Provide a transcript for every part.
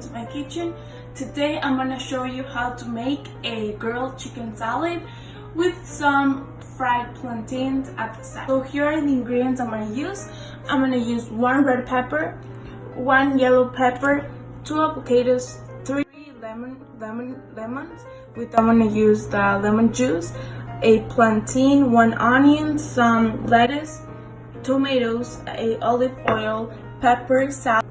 to my kitchen. Today I'm gonna show you how to make a grilled chicken salad with some fried plantains at the side. So here are the ingredients I'm gonna use. I'm gonna use 1 red pepper, 1 yellow pepper, 2 avocados, 3 lemons. I'm gonna use the lemon juice, a plantain, 1 onion, some lettuce, tomatoes, a olive oil, pepper, salt,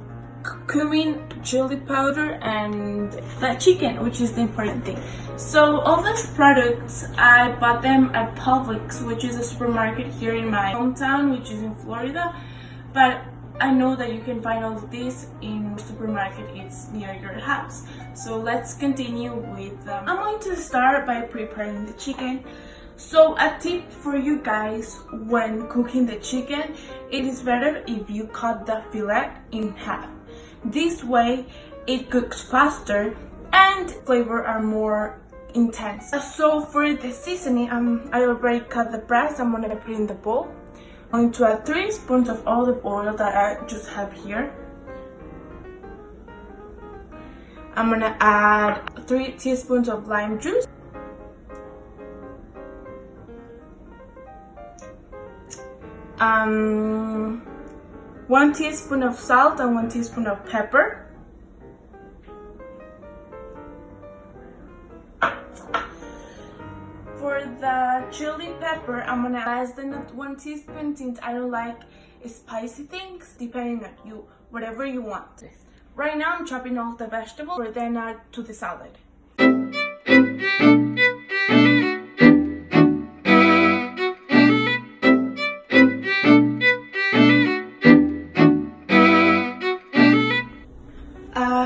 cumin, chili powder, and the chicken, which is the important thing. So all these products I bought them at Publix, which is a supermarket here in my hometown, which is in Florida, but I know that you can find all of this in a supermarket. It's near your house. So let's continue with I'm going to start by preparing the chicken. So a tip for you guys when cooking the chicken, it is better if you cut the fillet in half. This way it cooks faster and flavor are more intense. So for the seasoning, I already cut the breast. I'm gonna put it in the bowl. I'm going to add 3 spoons of olive oil that I just have here. I'm gonna add 3 teaspoons of lime juice. One teaspoon of salt and 1 teaspoon of pepper. For the chili pepper, I'm gonna add less than 1 teaspoon since I don't like spicy things, depending on you, whatever you want. Right now I'm chopping all the vegetables for then add to the salad.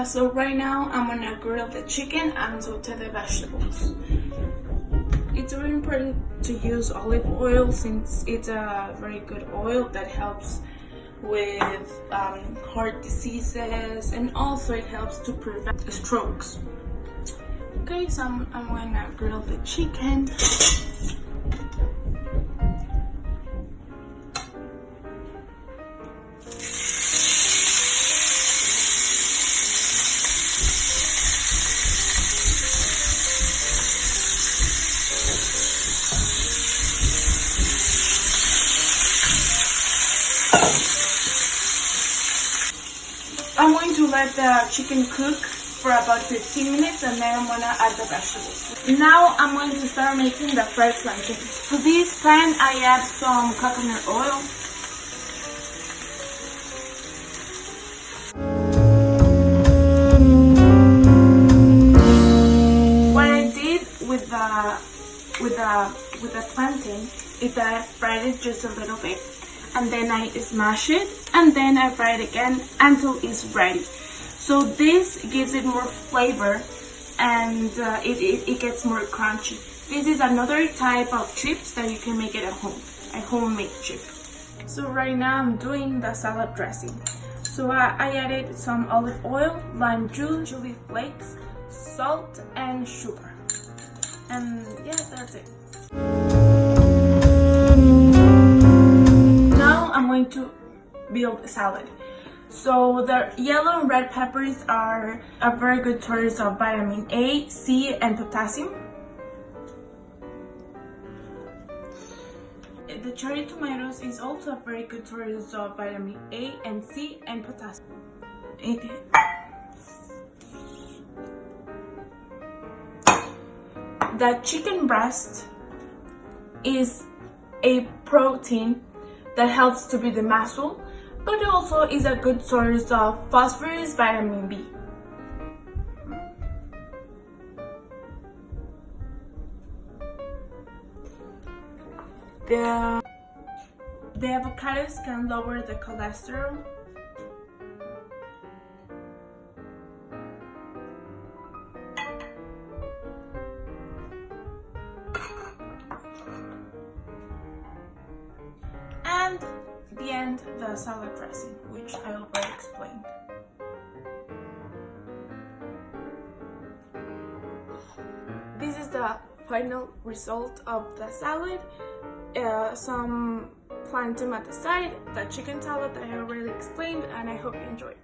So right now I'm gonna grill the chicken and saute the vegetables. It's very important to use olive oil since it's a very good oil that helps with heart diseases, and also it helps to prevent strokes. Okay, so I'm gonna grill the chicken. I'm going to let the chicken cook for about 15 minutes and then I'm going to add the vegetables. Now I'm going to start making the fried plantains. To this pan I add some coconut oil. What I did with the plantain is that I fried it just a little bit, and then I smash it, and then I fry it again until it's ready. So this gives it more flavor and it gets more crunchy. This is another type of chips that you can make it at home, a homemade chip. So right now I'm doing the salad dressing. So I added some olive oil, lime juice, chili flakes, salt, and sugar. And yeah, that's it. I'm going to build a salad. So the yellow and red peppers are a very good source of vitamin A, C, and potassium. The cherry tomatoes is also a very good source of vitamin A and C and potassium. The chicken breast is a protein that helps to build the muscle, but it also is a good source of phosphorus, vitamin B. The avocados can lower the cholesterol. And the end, the salad dressing, which I already explained. This is the final result of the salad. Some plantain at the side, the chicken salad that I already explained, and I hope you enjoy.